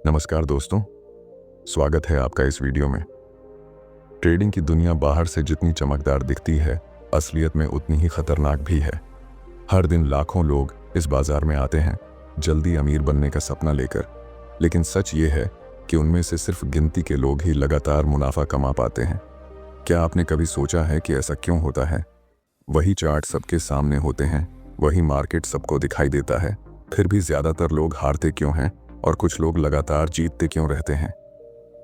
नमस्कार दोस्तों, स्वागत है आपका इस वीडियो में। ट्रेडिंग की दुनिया बाहर से जितनी चमकदार दिखती है, असलियत में उतनी ही खतरनाक भी है। हर दिन लाखों लोग इस बाजार में आते हैं जल्दी अमीर बनने का सपना लेकर, लेकिन सच ये है कि उनमें से सिर्फ गिनती के लोग ही लगातार मुनाफा कमा पाते हैं। क्या आपने कभी सोचा है कि ऐसा क्यों होता है? वही चार्ट सबके सामने होते हैं, वही मार्केट सबको दिखाई देता है, फिर भी ज्यादातर लोग हारते क्यों हैं और कुछ लोग लगातार जीतते क्यों रहते हैं?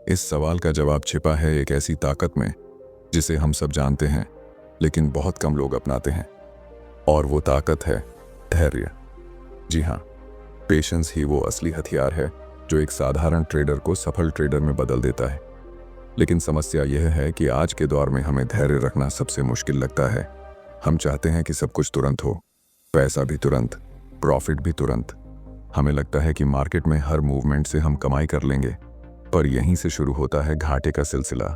इस सवाल का जवाब छिपा है एक ऐसी ताकत में जिसे हम सब जानते हैं, लेकिन बहुत कम लोग अपनाते हैं। और वो ताकत है धैर्य। जी हाँ, पेशेंस ही वो असली हथियार है जो एक साधारण ट्रेडर को सफल ट्रेडर में बदल देता है। लेकिन समस्या यह है कि आज के दौर में हमें धैर्य रखना सबसे मुश्किल लगता है। हम चाहते हैं कि सब कुछ तुरंत हो, पैसा भी तुरंत, प्रॉफिट भी तुरंत। हमें लगता है कि मार्केट में हर मूवमेंट से हम कमाई कर लेंगे, पर यहीं से शुरू होता है घाटे का सिलसिला।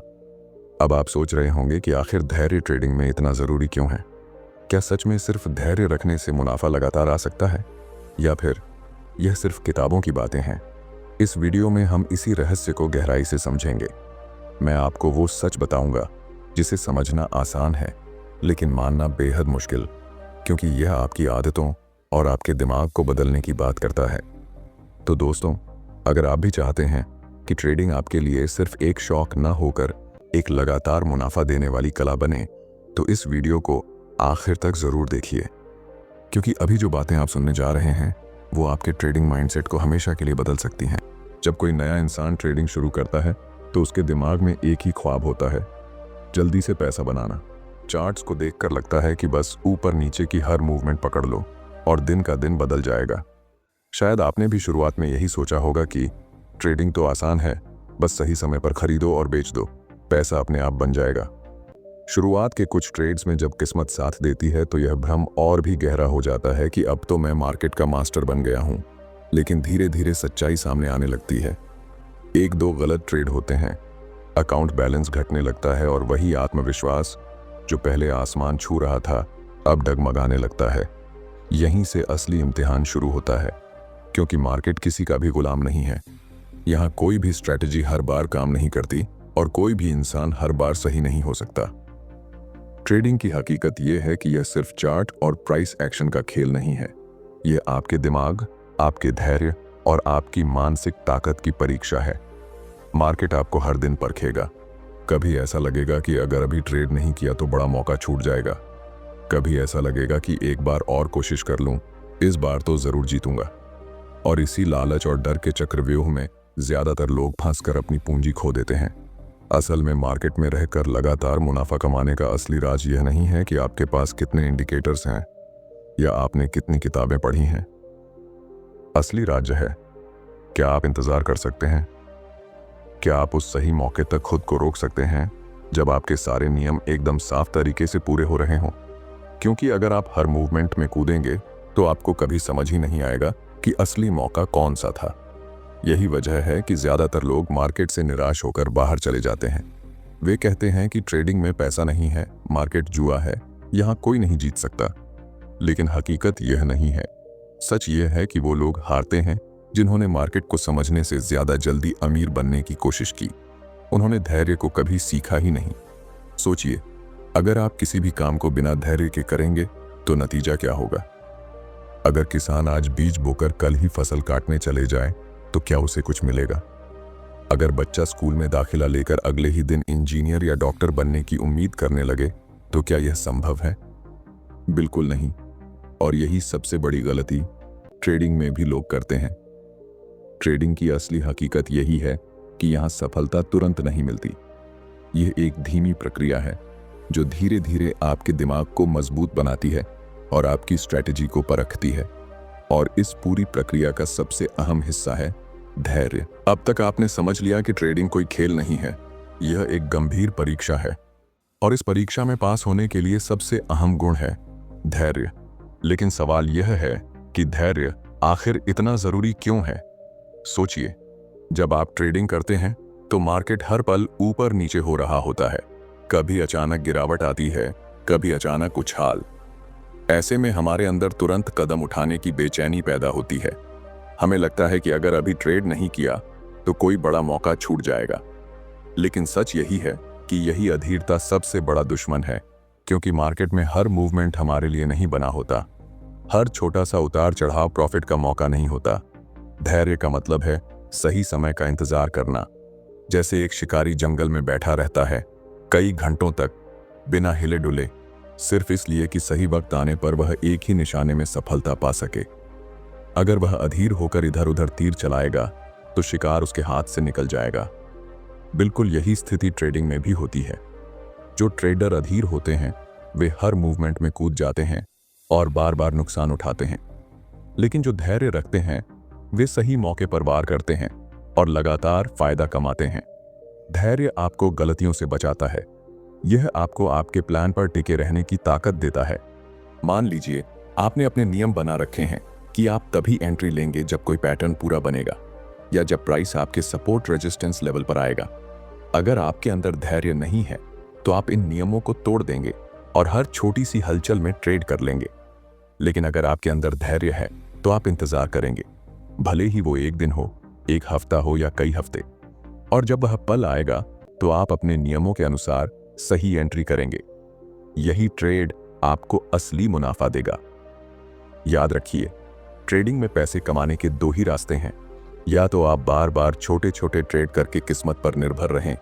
अब आप सोच रहे होंगे कि आखिर धैर्य ट्रेडिंग में इतना ज़रूरी क्यों है? क्या सच में सिर्फ धैर्य रखने से मुनाफा लगातार आ सकता है, या फिर यह सिर्फ किताबों की बातें हैं? इस वीडियो में हम इसी रहस्य को गहराई से समझेंगे। मैं आपको वो सच बताऊंगा जिसे समझना आसान है लेकिन मानना बेहद मुश्किल, क्योंकि यह आपकी आदतों और आपके दिमाग को बदलने की बात करता है। तो दोस्तों, अगर आप भी चाहते हैं कि ट्रेडिंग आपके लिए सिर्फ एक शौक न होकर एक लगातार मुनाफा देने वाली कला बने, तो इस वीडियो को आखिर तक जरूर देखिए, क्योंकि अभी जो बातें आप सुनने जा रहे हैं वो आपके ट्रेडिंग माइंडसेट को हमेशा के लिए बदल सकती हैं। जब कोई नया इंसान ट्रेडिंग शुरू करता है तो उसके दिमाग में एक ही ख्वाब होता है, जल्दी से पैसा बनाना। चार्ट्स को देखकर लगता है कि बस ऊपर नीचे की हर मूवमेंट पकड़ लो और दिन का दिन बदल जाएगा। शायद आपने भी शुरुआत में यही सोचा होगा कि ट्रेडिंग तो आसान है, बस सही समय पर खरीदो और बेच दो, पैसा अपने आप बन जाएगा। शुरुआत के कुछ ट्रेड्स में जब किस्मत साथ देती है तो यह भ्रम और भी गहरा हो जाता है कि अब तो मैं मार्केट का मास्टर बन गया हूं। लेकिन धीरे धीरे सच्चाई सामने आने लगती है। एक दो गलत ट्रेड होते हैं, अकाउंट बैलेंस घटने लगता है और वही आत्मविश्वास जो पहले आसमान छू रहा था अब डगमगाने लगता है। यहीं से असली इम्तिहान शुरू होता है, क्योंकि मार्केट किसी का भी गुलाम नहीं है। यहाँ कोई भी स्ट्रैटेजी हर बार काम नहीं करती और कोई भी इंसान हर बार सही नहीं हो सकता। ट्रेडिंग की हकीकत यह है कि यह सिर्फ चार्ट और प्राइस एक्शन का खेल नहीं है। यह आपके दिमाग, आपके धैर्य और आपकी मानसिक ताकत की परीक्षा है। मार्केट आपको हर दिन परखेगा। कभी ऐसा लगेगा कि अगर अभी ट्रेड नहीं किया तो बड़ा मौका छूट जाएगा। कभी ऐसा लगेगा कि एक बार और कोशिश कर लूं, इस बार तो जरूर जीतूंगा। और इसी लालच और डर के चक्रव्यूह में ज्यादातर लोग फंसकर अपनी पूंजी खो देते हैं। असल में मार्केट में रहकर लगातार मुनाफा कमाने का असली राज यह नहीं है कि आपके पास कितने इंडिकेटर्स हैं या आपने कितनी किताबें पढ़ी हैं। असली राज है, क्या आप इंतजार कर सकते हैं? क्या आप उस सही मौके तक खुद को रोक सकते हैं जब आपके सारे नियम एकदम साफ तरीके से पूरे हो रहे हों? क्योंकि अगर आप हर मूवमेंट में कूदेंगे तो आपको कभी समझ ही नहीं आएगा कि असली मौका कौन सा था। यही वजह है कि ज्यादातर लोग मार्केट से निराश होकर बाहर चले जाते हैं। वे कहते हैं कि ट्रेडिंग में पैसा नहीं है, मार्केट जुआ है, यहाँ कोई नहीं जीत सकता। लेकिन हकीकत यह नहीं है। सच यह है कि वो लोग हारते हैं जिन्होंने मार्केट को समझने से ज्यादा जल्दी अमीर बनने की कोशिश की। उन्होंने धैर्य को कभी सीखा ही नहीं। सोचिए, अगर आप किसी भी काम को बिना धैर्य के करेंगे तो नतीजा क्या होगा? अगर किसान आज बीज बोकर कल ही फसल काटने चले जाए तो क्या उसे कुछ मिलेगा? अगर बच्चा स्कूल में दाखिला लेकर अगले ही दिन इंजीनियर या डॉक्टर बनने की उम्मीद करने लगे तो क्या यह संभव है? बिल्कुल नहीं। और यही सबसे बड़ी गलती ट्रेडिंग में भी लोग करते हैं। ट्रेडिंग की असली हकीकत यही है कि यहाँ सफलता तुरंत नहीं मिलती। यह एक धीमी प्रक्रिया है जो धीरे धीरे आपके दिमाग को मजबूत बनाती है और आपकी स्ट्रैटेजी को परखती है। और इस पूरी प्रक्रिया का सबसे अहम हिस्सा है धैर्य। अब तक आपने समझ लिया कि ट्रेडिंग कोई खेल नहीं है, यह एक गंभीर परीक्षा है। और इस परीक्षा में पास होने के लिए सबसे अहम गुण है धैर्य। लेकिन सवाल यह है कि धैर्य आखिर इतना जरूरी क्यों है? सोचिए, जब आप ट्रेडिंग करते हैं तो मार्केट हर पल ऊपर नीचे हो रहा होता है। कभी अचानक गिरावट आती है, कभी अचानक उछाल। ऐसे में हमारे अंदर तुरंत कदम उठाने की बेचैनी पैदा होती है। हमें लगता है कि अगर अभी ट्रेड नहीं किया तो कोई बड़ा मौका छूट जाएगा। लेकिन सच यही है कि यही अधीरता सबसे बड़ा दुश्मन है, क्योंकि मार्केट में हर मूवमेंट हमारे लिए नहीं बना होता। हर छोटा सा उतार चढ़ाव प्रॉफिट का मौका नहीं होता। धैर्य का मतलब है सही समय का इंतजार करना। जैसे एक शिकारी जंगल में बैठा रहता है कई घंटों तक बिना हिले डुले, सिर्फ इसलिए कि सही वक्त आने पर वह एक ही निशाने में सफलता पा सके। अगर वह अधीर होकर इधर उधर तीर चलाएगा तो शिकार उसके हाथ से निकल जाएगा। बिल्कुल यही स्थिति ट्रेडिंग में भी होती है। जो ट्रेडर अधीर होते हैं वे हर मूवमेंट में कूद जाते हैं और बार बार नुकसान उठाते हैं। लेकिन जो धैर्य रखते हैं वे सही मौके पर वार करते हैं और लगातार फायदा कमाते हैं। धैर्य आपको गलतियों से बचाता है। यह आपको आपके प्लान पर टिके रहने की ताकत देता है। मान लीजिए आपने अपने नियम बना रखे हैं कि आप तभी एंट्री लेंगे जब कोई पैटर्न पूरा बनेगा या जब प्राइस आपके सपोर्ट रेजिस्टेंस लेवल पर आएगा। अगर आपके अंदर धैर्य नहीं है तो आप इन नियमों को तोड़ देंगे और हर छोटी सी हलचल में ट्रेड कर लेंगे। लेकिन अगर आपके अंदर धैर्य है तो आप इंतजार करेंगे, भले ही वो एक दिन हो, एक हफ्ता हो या कई हफ्ते। और जब वह पल आएगा तो आप अपने नियमों के अनुसार सही एंट्री करेंगे। यही ट्रेड आपको असली मुनाफा देगा। याद रखिए, ट्रेडिंग में पैसे कमाने के दो ही रास्ते हैं। या तो आप बार बार छोटे छोटे ट्रेड करके किस्मत पर निर्भर रहें,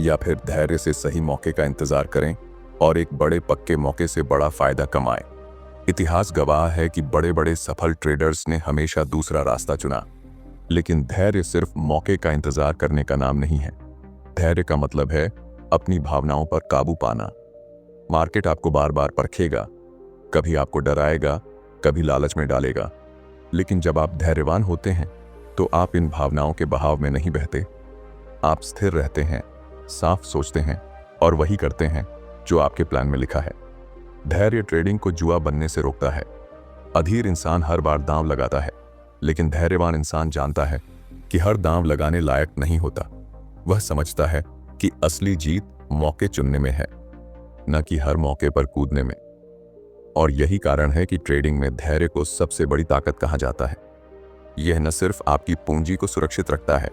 या फिर धैर्य से सही मौके का इंतजार करें और एक बड़े पक्के मौके से बड़ा फायदा कमाएं। इतिहास गवाह है कि बड़े बड़े सफल ट्रेडर्स ने हमेशा दूसरा रास्ता चुना। लेकिन धैर्य सिर्फ मौके का इंतजार करने का नाम नहीं है। धैर्य का मतलब है अपनी भावनाओं पर काबू पाना। मार्केट आपको बार बार परखेगा, कभी आपको डराएगा, कभी लालच में डालेगा। लेकिन जब आप धैर्यवान होते हैं तो आप इन भावनाओं के बहाव में नहीं बहते। आप स्थिर रहते हैं, साफ सोचते हैं और वही करते हैं जो आपके प्लान में लिखा है। धैर्य ट्रेडिंग को जुआ बनने से रोकता है। अधीर इंसान हर बार दांव लगाता है, लेकिन धैर्यवान इंसान जानता है कि हर दांव लगाने लायक नहीं होता। वह समझता है कि असली जीत मौके चुनने में है, न कि हर मौके पर कूदने में। और यही कारण है कि ट्रेडिंग में धैर्य को सबसे बड़ी ताकत कहा जाता है। यह न सिर्फ आपकी पूंजी को सुरक्षित रखता है,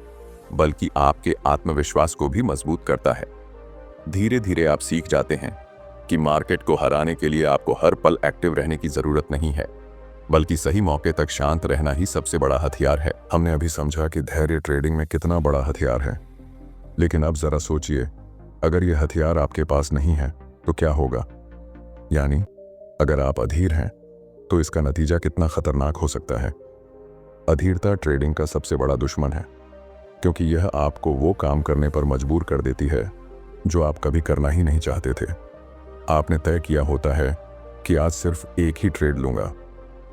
बल्कि आपके आत्मविश्वास को भी मजबूत करता है। धीरे धीरे आप सीख जाते हैं कि मार्केट को हराने के लिए आपको हर पल एक्टिव रहने की जरूरत नहीं है, बल्कि सही मौके तक शांत रहना ही सबसे बड़ा हथियार है। हमने अभी समझा कि धैर्य ट्रेडिंग में कितना बड़ा हथियार है। लेकिन अब जरा सोचिए, अगर यह हथियार आपके पास नहीं है तो क्या होगा? यानी अगर आप अधीर हैं तो इसका नतीजा कितना खतरनाक हो सकता है। अधीरता ट्रेडिंग का सबसे बड़ा दुश्मन है, क्योंकि यह आपको वो काम करने पर मजबूर कर देती है जो आप कभी करना ही नहीं चाहते थे। आपने तय किया होता है कि आज सिर्फ एक ही ट्रेड लूंगा,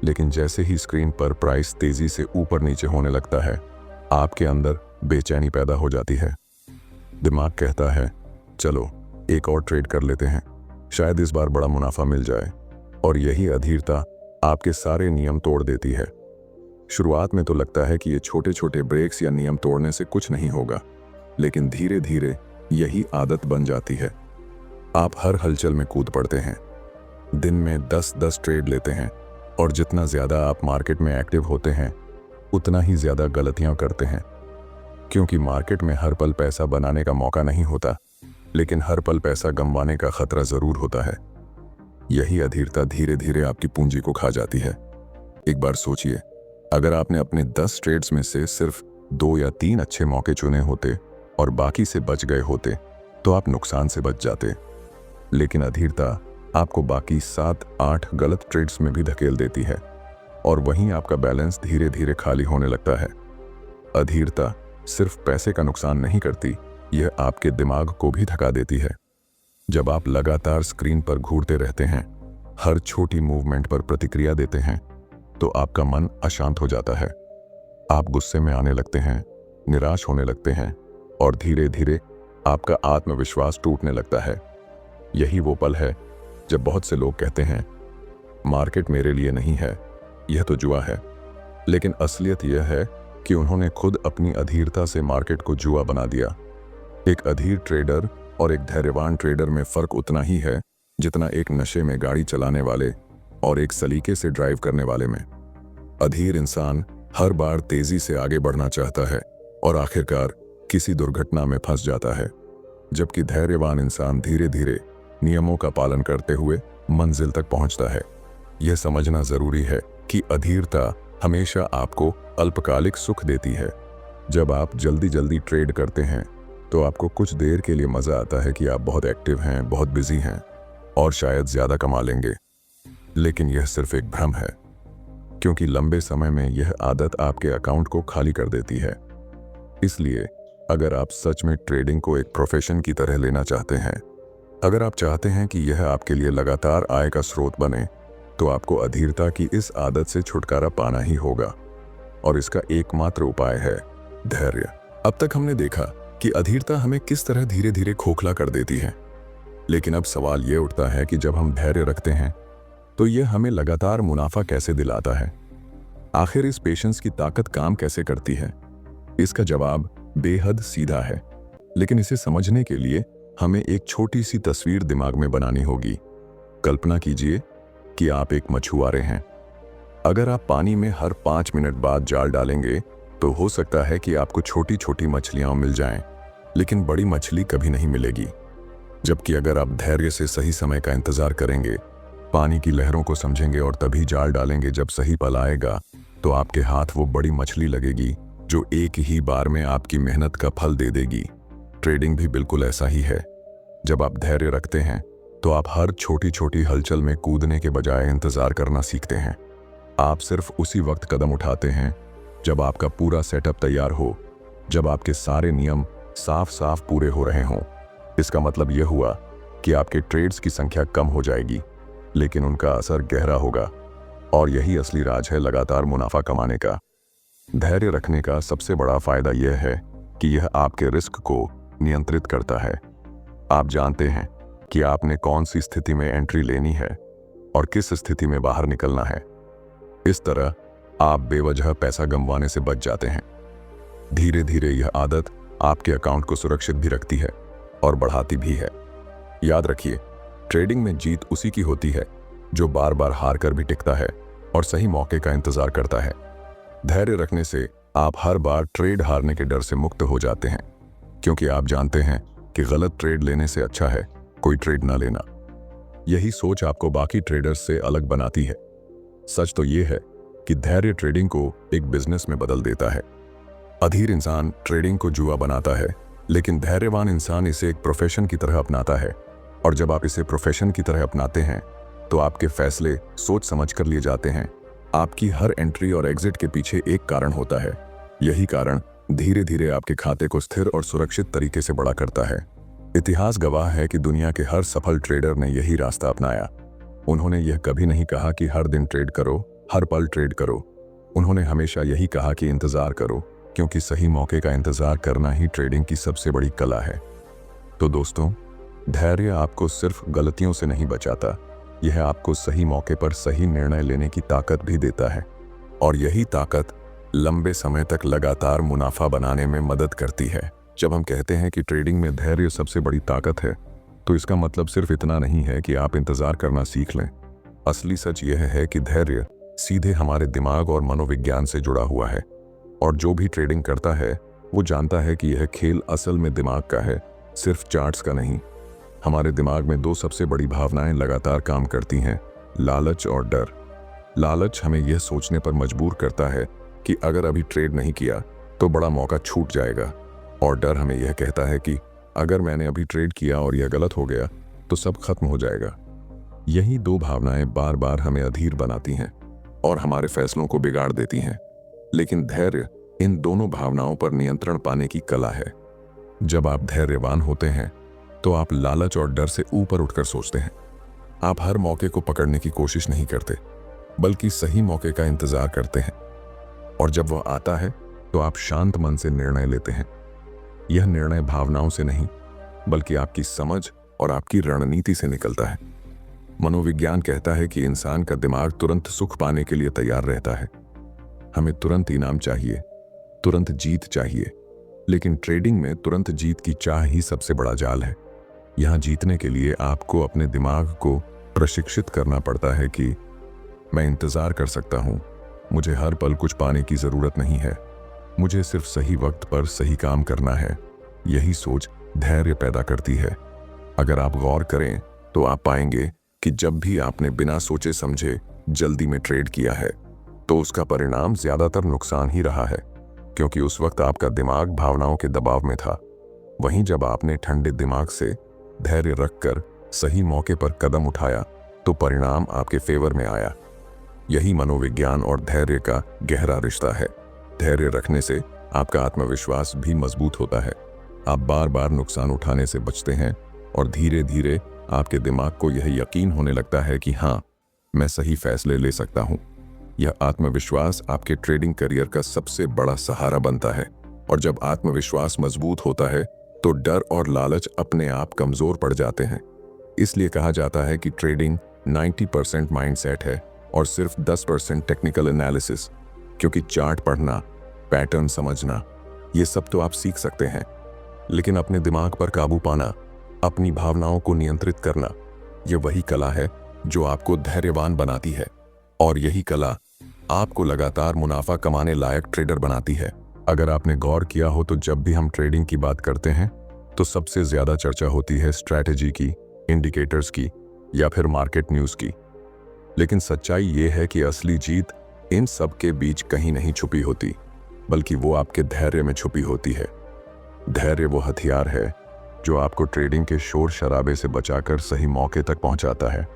लेकिन जैसे ही स्क्रीन पर प्राइस तेजी से ऊपर नीचे होने लगता है, आपके अंदर बेचैनी पैदा हो जाती है। दिमाग कहता है चलो एक और ट्रेड कर लेते हैं, शायद इस बार बड़ा मुनाफा मिल जाए। और यही अधीरता आपके सारे नियम तोड़ देती है। शुरुआत में तो लगता है कि ये छोटे छोटे ब्रेक्स या नियम तोड़ने से कुछ नहीं होगा, लेकिन धीरे धीरे यही आदत बन जाती है। आप हर हलचल में कूद पड़ते हैं, दिन में 10-10 ट्रेड लेते हैं, और जितना ज़्यादा आप मार्केट में एक्टिव होते हैं उतना ही ज़्यादा गलतियां करते हैं। क्योंकि मार्केट में हर पल पैसा बनाने का मौका नहीं होता, लेकिन हर पल पैसा गंवाने का खतरा ज़रूर होता है। यही अधीरता धीरे धीरे आपकी पूंजी को खा जाती है। एक बार सोचिए, अगर आपने अपने 10 ट्रेड्स में से सिर्फ 2 या 3 अच्छे मौके चुने होते और बाकी से बच गए होते तो आप नुकसान से बच जाते। लेकिन अधीरता आपको बाकी 7-8 गलत ट्रेड्स में भी धकेल देती है, और वहीं आपका बैलेंस धीरे धीरे खाली होने लगता है। अधीरता सिर्फ पैसे का नुकसान नहीं करती, यह आपके दिमाग को भी थका देती है। जब आप लगातार स्क्रीन पर घूरते रहते हैं, हर छोटी मूवमेंट पर प्रतिक्रिया देते हैं, तो आपका मन अशांत हो जाता है। आप गुस्से में आने लगते हैं, निराश होने लगते हैं, और धीरे धीरे आपका आत्मविश्वास टूटने लगता है। यही वो पल है जब बहुत से लोग कहते हैं मार्केट मेरे लिए नहीं है, यह तो जुआ है। लेकिन असलियत यह है कि उन्होंने खुद अपनी अधीरता से मार्केट को जुआ बना दिया। एक अधीर ट्रेडर और एक धैर्यवान ट्रेडर में फर्क उतना ही है जितना एक नशे में गाड़ी चलाने वाले और एक सलीके से ड्राइव करने वाले में। अधीर इंसान हर बार तेजी से आगे बढ़ना चाहता है, और आखिरकार किसी दुर्घटना में फंस जाता है। जबकि धैर्यवान इंसान धीरे धीरे नियमों का पालन करते हुए मंजिल तक पहुंचता है। यह समझना जरूरी है कि अधीरता हमेशा आपको अल्पकालिक सुख देती है। जब आप जल्दी जल्दी ट्रेड करते हैं तो आपको कुछ देर के लिए मजा आता है कि आप बहुत एक्टिव हैं, बहुत बिजी हैं और शायद ज्यादा कमा लेंगे। लेकिन यह सिर्फ एक भ्रम है, क्योंकि लंबे समय में यह आदत आपके अकाउंट को खाली कर देती है। इसलिए अगर आप सच में ट्रेडिंग को एक प्रोफेशन की तरह लेना चाहते हैं, अगर आप चाहते हैं कि यह आपके लिए लगातार आय का स्रोत बने, तो आपको अधीरता की इस आदत से छुटकारा पाना ही होगा। और इसका एकमात्र उपाय है धैर्य। अब तक हमने देखा कि अधीरता हमें किस तरह धीरे धीरे खोखला कर देती है, लेकिन अब सवाल यह उठता है कि जब हम धैर्य रखते हैं तो यह हमें लगातार मुनाफा कैसे दिलाता है। आखिर इस पेशेंस की ताकत काम कैसे करती है? इसका जवाब बेहद सीधा है, लेकिन इसे समझने के लिए हमें एक छोटी सी तस्वीर दिमाग में बनानी होगी। कल्पना कीजिए कि आप एक मछुआरे हैं। अगर आप पानी में हर 5 मिनट बाद जाल डालेंगे तो हो सकता है कि आपको छोटी छोटी मछलियां मिल जाएं, लेकिन बड़ी मछली कभी नहीं मिलेगी। जबकि अगर आप धैर्य से सही समय का इंतजार करेंगे, पानी की लहरों को समझेंगे और तभी जाल डालेंगे जब सही पल आएगा, तो आपके हाथ वो बड़ी मछली लगेगी जो एक ही बार में आपकी मेहनत का फल दे देगी। ट्रेडिंग भी बिल्कुल ऐसा ही है। जब आप धैर्य रखते हैं तो आप हर छोटी छोटी हलचल में कूदने के बजाय इंतजार करना सीखते हैं। आप सिर्फ उसी वक्त कदम उठाते हैं जब आपका पूरा सेटअप तैयार हो, जब आपके सारे नियम साफ साफ पूरे हो रहे हों। इसका मतलब यह हुआ कि आपके ट्रेड्स की संख्या कम हो जाएगी, लेकिन उनका असर गहरा होगा। और यही असली राज है लगातार मुनाफा कमाने का। धैर्य रखने का सबसे बड़ा फायदा यह है कि यह आपके रिस्क को नियंत्रित करता है। आप जानते हैं कि आपने कौन सी स्थिति में एंट्री लेनी है और किस स्थिति में बाहर निकलना है। इस तरह आप बेवजह पैसा गंवाने से बच जाते हैं। धीरे धीरे यह आदत आपके अकाउंट को सुरक्षित भी रखती है और बढ़ाती भी है। याद रखिए, ट्रेडिंग में जीत उसी की होती है जो बार बार हार कर भी टिकता है और सही मौके का इंतजार करता है। धैर्य रखने से आप हर बार ट्रेड हारने के डर से मुक्त हो जाते हैं, क्योंकि आप जानते हैं कि गलत ट्रेड लेने से अच्छा है कोई ट्रेड ना लेना। यही सोच आपको बाकी ट्रेडर्स से अलग बनाती है। सच तो यह है कि धैर्य ट्रेडिंग को एक बिजनेस में बदल देता है। अधीर इंसान ट्रेडिंग को जुआ बनाता है, लेकिन धैर्यवान इंसान इसे एक प्रोफेशन की तरह अपनाता है। और जब आप इसे प्रोफेशन की तरह अपनाते हैं तो आपके फैसले सोच समझ कर लिए जाते हैं। आपकी हर एंट्री और एग्जिट के पीछे एक कारण होता है। यही कारण धीरे धीरे आपके खाते को स्थिर और सुरक्षित तरीके से बड़ा करता है। इतिहास गवाह है कि दुनिया के हर सफल ट्रेडर ने यही रास्ता अपनाया। उन्होंने यह कभी नहीं कहा कि हर दिन ट्रेड करो, हर पल ट्रेड करो। उन्होंने हमेशा यही कहा कि इंतजार करो, क्योंकि सही मौके का इंतजार करना ही ट्रेडिंग की सबसे बड़ी कला है। तो दोस्तों, धैर्य आपको सिर्फ गलतियों से नहीं बचाता, यह आपको सही मौके पर सही निर्णय लेने की ताकत भी देता है। और यही ताकत लंबे समय तक लगातार मुनाफा बनाने में मदद करती है। जब हम कहते हैं कि ट्रेडिंग में धैर्य सबसे बड़ी ताकत है, तो इसका मतलब सिर्फ इतना नहीं है कि आप इंतजार करना सीख लें। असली सच यह है कि धैर्य सीधे हमारे दिमाग और मनोविज्ञान से जुड़ा हुआ है। और जो भी ट्रेडिंग करता है वो जानता है कि यह खेल असल में दिमाग का है, सिर्फ चार्ट्स का नहीं। हमारे दिमाग में दो सबसे बड़ी भावनाएं लगातार काम करती हैं, लालच और डर। लालच हमें यह सोचने पर मजबूर करता है कि अगर अभी ट्रेड नहीं किया तो बड़ा मौका छूट जाएगा, और डर हमें यह कहता है कि अगर मैंने अभी ट्रेड किया और यह गलत हो गया तो सब खत्म हो जाएगा। यही दो भावनाएं बार बार हमें अधीर बनाती हैं और हमारे फैसलों को बिगाड़ देती हैं। लेकिन धैर्य इन दोनों भावनाओं पर नियंत्रण पाने की कला है। जब आप धैर्यवान होते हैं तो आप लालच और डर से ऊपर उठकर सोचते हैं। आप हर मौके को पकड़ने की कोशिश नहीं करते, बल्कि सही मौके का इंतजार करते हैं। और जब वह आता है तो आप शांत मन से निर्णय लेते हैं। यह निर्णय भावनाओं से नहीं, बल्कि आपकी समझ और आपकी रणनीति से निकलता है। मनोविज्ञान कहता है कि इंसान का दिमाग तुरंत सुख पाने के लिए तैयार रहता है। हमें तुरंत इनाम चाहिए, तुरंत जीत चाहिए। लेकिन ट्रेडिंग में तुरंत जीत की चाह ही सबसे बड़ा जाल है। यहां जीतने के लिए आपको अपने दिमाग को प्रशिक्षित करना पड़ता है कि मैं इंतजार कर सकता हूं, मुझे हर पल कुछ पाने की जरूरत नहीं है। मुझे सिर्फ सही वक्त पर सही काम करना है, यही सोच धैर्य पैदा करती है। अगर आप गौर करें तो आप पाएंगे कि जब भी आपने बिना सोचे समझे जल्दी में ट्रेड किया है तो उसका परिणाम ज्यादातर नुकसान ही रहा है, क्योंकि उस वक्त आपका दिमाग भावनाओं के दबाव में था। वहीं जब आपने ठंडे दिमाग से धैर्य रखकर सही मौके पर कदम उठाया तो परिणाम आपके फेवर में आया। यही मनोविज्ञान और धैर्य का गहरा रिश्ता है। धैर्य रखने से आपका आत्मविश्वास भी मजबूत होता है। आप बार बार नुकसान उठाने से बचते हैं और धीरे धीरे आपके दिमाग को यह यकीन होने लगता है कि हाँ, मैं सही फैसले ले सकता हूँ। यह आत्मविश्वास आपके ट्रेडिंग करियर का सबसे बड़ा सहारा बनता है। और जब आत्मविश्वास मजबूत होता है तो डर और लालच अपने आप कमजोर पड़ जाते हैं। इसलिए कहा जाता है कि ट्रेडिंग 90% माइंडसेट है और सिर्फ 10% टेक्निकल एनालिसिस, क्योंकि चार्ट पढ़ना, पैटर्न समझना, ये सब तो आप सीख सकते हैं, लेकिन अपने दिमाग पर काबू पाना, अपनी भावनाओं को नियंत्रित करना, ये वही कला है जो आपको धैर्यवान बनाती है। और यही कला आपको लगातार मुनाफा कमाने लायक ट्रेडर बनाती है। अगर आपने गौर किया हो तो जब भी हम ट्रेडिंग की बात करते हैं तो सबसे ज्यादा चर्चा होती है स्ट्रैटेजी की, इंडिकेटर्स की या फिर मार्केट न्यूज की। लेकिन सच्चाई ये है कि असली जीत इन सब के बीच कहीं नहीं छुपी होती, बल्कि वो आपके धैर्य में छुपी होती है। धैर्य वो हथियार है जो आपको ट्रेडिंग के शोर शराबे से बचाकर सही मौके तक पहुंचाता है।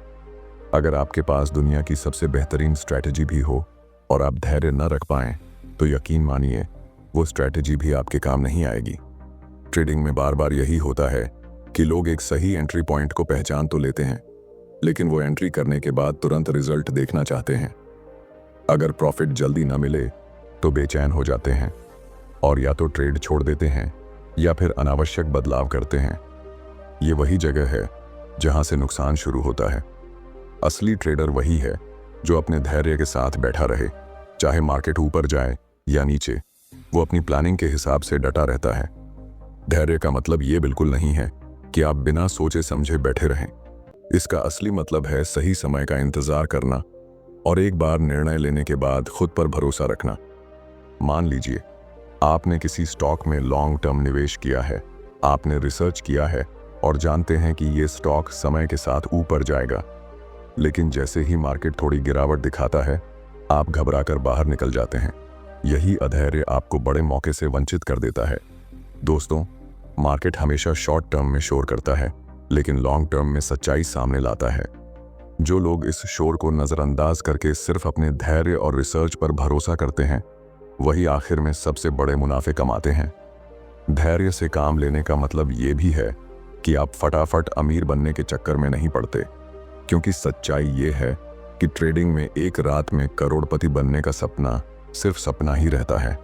अगर आपके पास दुनिया की सबसे बेहतरीन स्ट्रैटेजी भी हो और आप धैर्य न रख पाएं तो यकीन मानिए वो स्ट्रैटेजी भी आपके काम नहीं आएगी। ट्रेडिंग में बार बार यही होता है कि लोग एक सही एंट्री पॉइंट को पहचान तो लेते हैं, लेकिन वो एंट्री करने के बाद तुरंत रिजल्ट देखना चाहते हैं। अगर प्रॉफिट जल्दी न मिले तो बेचैन हो जाते हैं और या तो ट्रेड छोड़ देते हैं या फिर अनावश्यक बदलाव करते हैं। ये वही जगह है जहां से नुकसान शुरू होता है। असली ट्रेडर वही है जो अपने धैर्य के साथ बैठा रहे, चाहे मार्केट ऊपर जाए या नीचे, वो अपनी प्लानिंग के हिसाब से डटा रहता है। धैर्य का मतलब ये बिल्कुल नहीं है कि आप बिना सोचे समझे बैठे रहें। इसका असली मतलब है सही समय का इंतजार करना और एक बार निर्णय लेने के बाद खुद पर भरोसा रखना। मान लीजिए आपने किसी स्टॉक में लॉन्ग टर्म निवेश किया है, आपने रिसर्च किया है और जानते हैं कि ये स्टॉक समय के साथ ऊपर जाएगा, लेकिन जैसे ही मार्केट थोड़ी गिरावट दिखाता है आप घबराकर बाहर निकल जाते हैं। यही अधैर्य आपको बड़े मौके से वंचित कर देता है। दोस्तों, मार्केट हमेशा शॉर्ट टर्म में शोर करता है, लेकिन लॉन्ग टर्म में सच्चाई सामने लाता है। जो लोग इस शोर को नजरअंदाज करके सिर्फ अपने धैर्य और रिसर्च पर भरोसा करते हैं, वही आखिर में सबसे बड़े मुनाफे कमाते हैं। धैर्य से काम लेने का मतलब ये भी है कि आप फटाफट अमीर बनने के चक्कर में नहीं पड़ते, क्योंकि सच्चाई ये है कि ट्रेडिंग में एक रात में करोड़पति बनने का सपना सिर्फ सपना ही रहता है।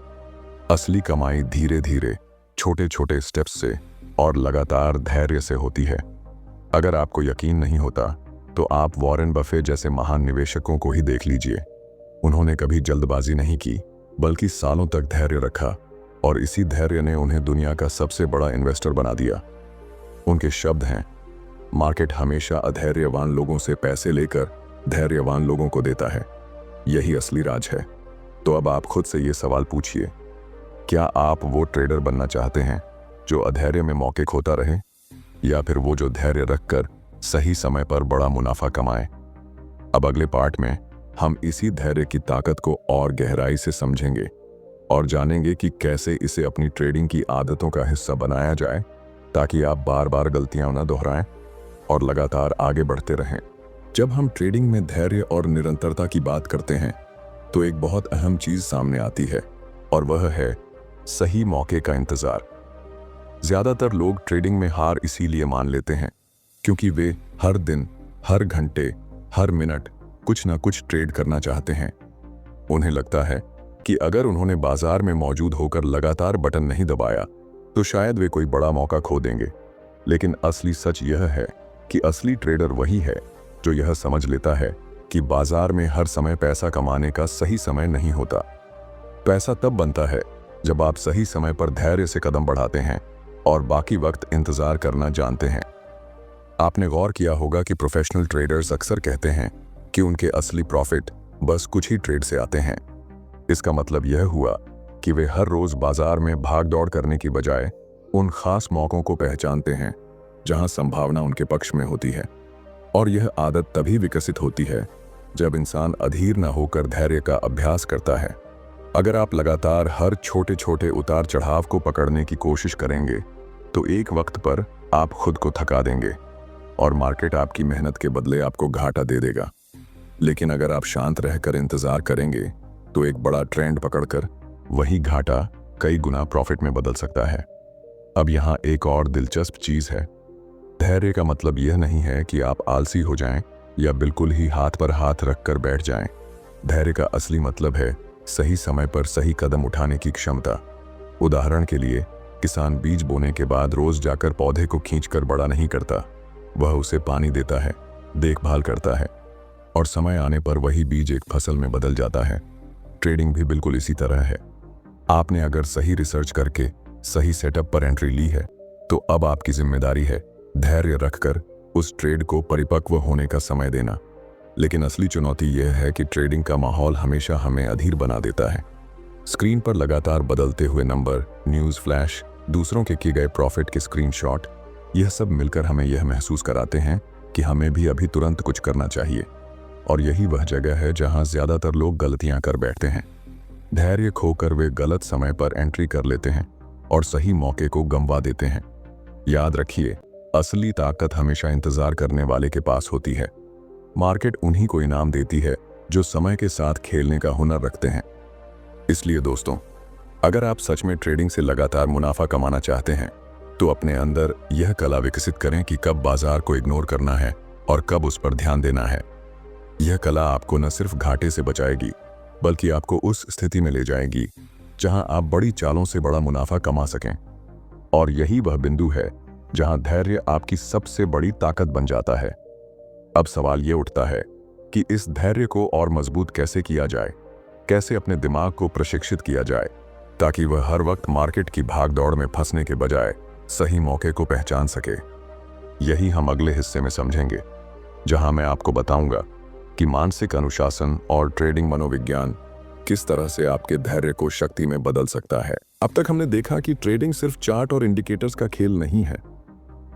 असली कमाई धीरे धीरे, छोटे छोटे स्टेप्स से और लगातार धैर्य से होती है। अगर आपको यकीन नहीं होता तो आप वॉरेन बफे जैसे महान निवेशकों को ही देख लीजिए। उन्होंने कभी जल्दबाजी नहीं की, बल्कि सालों तक धैर्य रखा और इसी धैर्य ने उन्हें दुनिया का सबसे बड़ा इन्वेस्टर बना दिया। उनके शब्द हैं, मार्केट हमेशा अधैर्यवान लोगों से पैसे लेकर धैर्यवान लोगों को देता है। यही असली राज है। तो अब आप खुद से ये सवाल पूछिए, क्या आप वो ट्रेडर बनना चाहते हैं जो अधैर्य में मौके खोता रहे, या फिर वो जो धैर्य रखकर सही समय पर बड़ा मुनाफा कमाए? अब अगले पार्ट में हम इसी धैर्य की ताकत को और गहराई से समझेंगे और जानेंगे कि कैसे इसे अपनी ट्रेडिंग की आदतों का हिस्सा बनाया जाए, ताकि आप बार बार गलतियां न दोहराएं और लगातार आगे बढ़ते रहें। जब हम ट्रेडिंग में धैर्य और निरंतरता की बात करते हैं तो एक बहुत अहम चीज सामने आती है, और वह है सही मौके का इंतजार। ज्यादातर लोग ट्रेडिंग में हार इसीलिए मान लेते हैं क्योंकि वे हर दिन, हर घंटे, हर मिनट कुछ ना कुछ ट्रेड करना चाहते हैं। उन्हें लगता है कि अगर उन्होंने बाजार में मौजूद होकर लगातार बटन नहीं दबाया तो शायद वे कोई बड़ा मौका खो देंगे। लेकिन असली सच यह है कि असली ट्रेडर वही है जो यह समझ लेता है कि बाजार में हर समय पैसा कमाने का सही समय नहीं होता। पैसा तब बनता है जब आप सही समय पर धैर्य से कदम बढ़ाते हैं और बाकी वक्त इंतजार करना जानते हैं। आपने गौर किया होगा कि प्रोफेशनल ट्रेडर्स अक्सर कहते हैं कि उनके असली प्रॉफिट बस कुछ ही ट्रेड से आते हैं। इसका मतलब यह हुआ कि वे हर रोज बाजार में भाग दौड़ करने की बजाय उन खास मौकों को पहचानते हैं जहां संभावना उनके पक्ष में होती है। और यह आदत तभी विकसित होती है जब इंसान अधीर न होकर धैर्य का अभ्यास करता है। अगर आप लगातार हर छोटे छोटे उतार चढ़ाव को पकड़ने की कोशिश करेंगे तो एक वक्त पर आप खुद को थका देंगे और मार्केट आपकी मेहनत के बदले आपको घाटा दे देगा। लेकिन अगर आप शांत रहकर इंतजार करेंगे तो एक बड़ा ट्रेंड पकड़कर वही घाटा कई गुना प्रॉफिट में बदल सकता है। अब यहाँ एक और दिलचस्प चीज है। धैर्य का मतलब यह नहीं है कि आप आलसी हो जाएं या बिल्कुल ही हाथ पर हाथ रखकर बैठ जाएं। धैर्य का असली मतलब है सही समय पर सही कदम उठाने की क्षमता। उदाहरण के लिए, किसान बीज बोने के बाद रोज जाकर पौधे को खींचकर बड़ा नहीं करता। वह उसे पानी देता है, देखभाल करता है और समय आने पर वही बीज एक फसल में बदल जाता है। ट्रेडिंग भी बिल्कुल इसी तरह है। आपने अगर सही रिसर्च करके सही सेटअप पर एंट्री ली है तो अब आपकी जिम्मेदारी है धैर्य रखकर उस ट्रेड को परिपक्व होने का समय देना। लेकिन असली चुनौती यह है कि ट्रेडिंग का माहौल हमेशा हमें अधीर बना देता है। स्क्रीन पर लगातार बदलते हुए नंबर, न्यूज़ फ्लैश, दूसरों के किए गए प्रॉफिट के स्क्रीनशॉट, यह सब मिलकर हमें यह महसूस कराते हैं कि हमें भी अभी तुरंत कुछ करना चाहिए। और यही वह जगह है जहां ज्यादातर लोग गलतियां कर बैठते हैं। धैर्य खोकर वे गलत समय पर एंट्री कर लेते हैं और सही मौके को गंवा देते हैं। याद रखिए, असली ताकत हमेशा इंतजार करने वाले के पास होती है। मार्केट उन्हीं को इनाम देती है जो समय के साथ खेलने का हुनर रखते हैं। इसलिए दोस्तों, अगर आप सच में ट्रेडिंग से लगातार मुनाफा कमाना चाहते हैं तो अपने अंदर यह कला विकसित करें कि कब बाजार को इग्नोर करना है और कब उस पर ध्यान देना है। यह कला आपको न सिर्फ घाटे से बचाएगी बल्कि आपको उस स्थिति में ले जाएगी जहां आप बड़ी चालों से बड़ा मुनाफा कमा सकें। और यही वह बिंदु है जहां धैर्य आपकी सबसे बड़ी ताकत बन जाता है। अब सवाल ये उठता है कि इस धैर्य को और मजबूत कैसे किया जाए, कैसे अपने दिमाग को प्रशिक्षित किया जाए ताकि वह हर वक्त मार्केट की भागदौड़ में फंसने के बजाय सही मौके को पहचान सके। यही हम अगले हिस्से में समझेंगे, जहां मैं आपको बताऊंगा कि मानसिक अनुशासन और ट्रेडिंग मनोविज्ञान किस तरह से आपके धैर्य को शक्ति में बदल सकता है। अब तक हमने देखा कि ट्रेडिंग सिर्फ चार्ट और इंडिकेटर्स का खेल नहीं है।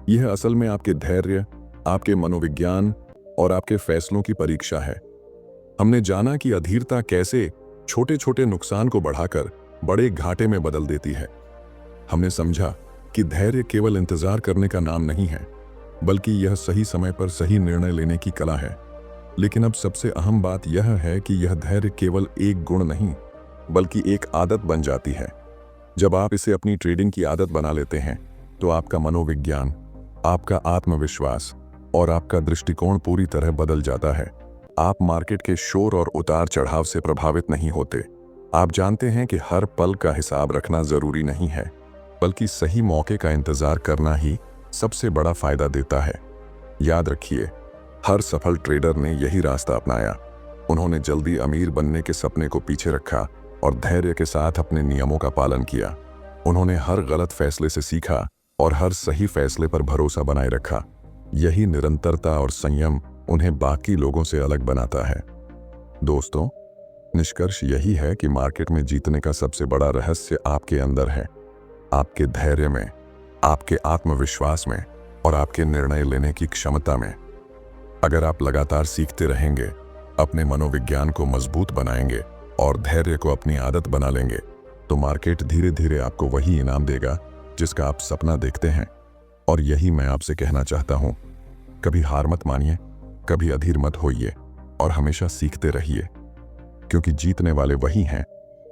यह असल में आपके धैर्य, आपके मनोविज्ञान और आपके फैसलों की परीक्षा है। हमने जाना कि अधीरता कैसे छोटे छोटे नुकसान को बढ़ाकर बड़े घाटे में बदल देती है। हमने समझा कि धैर्य केवल इंतजार करने का नाम नहीं है, बल्कि यह सही समय पर सही निर्णय लेने की कला है। लेकिन अब सबसे अहम बात यह है कि यह धैर्य केवल एक गुण नहीं, बल्कि एक आदत बन जाती है। जब आप इसे अपनी ट्रेडिंग की आदत बना लेते हैं तो आपका मनोविज्ञान, आपका आत्मविश्वास और आपका दृष्टिकोण पूरी तरह बदल जाता है। आप मार्केट के शोर और उतार चढ़ाव से प्रभावित नहीं होते। आप जानते हैं कि हर पल का हिसाब रखना जरूरी नहीं है, बल्कि सही मौके का इंतजार करना ही सबसे बड़ा फायदा देता है। याद रखिए, हर सफल ट्रेडर ने यही रास्ता अपनाया। उन्होंने जल्दी अमीर बनने के सपने को पीछे रखा और धैर्य के साथ अपने नियमों का पालन किया। उन्होंने हर गलत फैसले से सीखा और हर सही फैसले पर भरोसा बनाए रखा। यही निरंतरता और संयम उन्हें बाकी लोगों से अलग बनाता है। दोस्तों, निष्कर्ष यही है कि मार्केट में जीतने का सबसे बड़ा रहस्य आपके अंदर है, आपके धैर्य में, आपके आत्मविश्वास में और आपके निर्णय लेने की क्षमता में। अगर आप लगातार सीखते रहेंगे, अपने मनोविज्ञान को मजबूत बनाएंगे और धैर्य को अपनी आदत बना लेंगे, तो मार्केट धीरे धीरे आपको वही इनाम देगा जिसका आप सपना देखते हैं। और यही मैं आपसे कहना चाहता हूं, कभी हार मत मानिए, कभी अधीर मत होइए और हमेशा सीखते रहिए, क्योंकि जीतने वाले वही हैं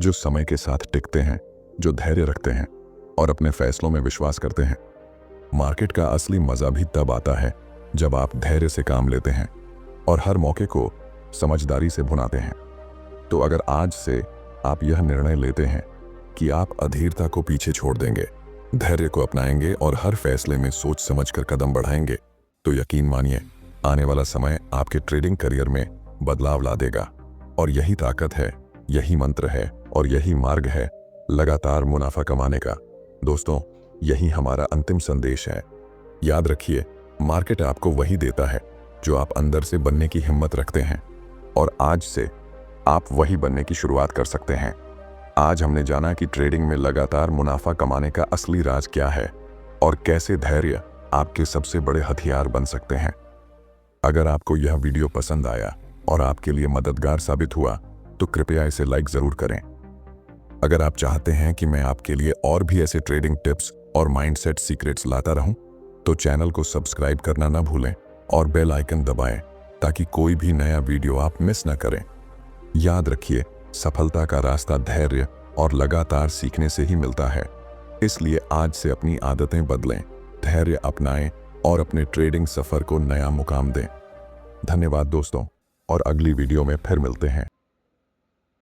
जो समय के साथ टिकते हैं, जो धैर्य रखते हैं और अपने फैसलों में विश्वास करते हैं। मार्केट का असली मजा भी तब आता है जब आप धैर्य से काम लेते हैं और हर मौके को समझदारी से भुनाते हैं। तो अगर आज से आप यह निर्णय लेते हैं कि आप अधीरता को पीछे छोड़ देंगे, धैर्य को अपनाएंगे और हर फैसले में सोच समझकर कदम बढ़ाएंगे, तो यकीन मानिए, आने वाला समय आपके ट्रेडिंग करियर में बदलाव ला देगा। और यही ताकत है, यही मंत्र है और यही मार्ग है लगातार मुनाफा कमाने का। दोस्तों, यही हमारा अंतिम संदेश है। याद रखिए, मार्केट आपको वही देता है जो आप अंदर से बनने की हिम्मत रखते हैं, और आज से आप वही बनने की शुरुआत कर सकते हैं। आज हमने जाना कि ट्रेडिंग में लगातार मुनाफा कमाने का असली राज क्या है और कैसे धैर्य आपके सबसे बड़े हथियार बन सकते हैं। अगर आपको यह वीडियो पसंद आया और आपके लिए मददगार साबित हुआ तो कृपया इसे लाइक जरूर करें। अगर आप चाहते हैं कि मैं आपके लिए और भी ऐसे ट्रेडिंग टिप्स और माइंडसेट सीक्रेट्स लाता रहूं, तो चैनल को सब्सक्राइब करना ना भूलें और बेल आइकन दबाएं ताकि कोई भी नया वीडियो आप मिस ना करें। याद रखिए, सफलता का रास्ता धैर्य और लगातार सीखने से ही मिलता है। इसलिए आज से अपनी आदतें बदलें, धैर्य अपनाएं और अपने ट्रेडिंग सफर को नया मुकाम दें। धन्यवाद दोस्तों, और अगली वीडियो में फिर मिलते हैं।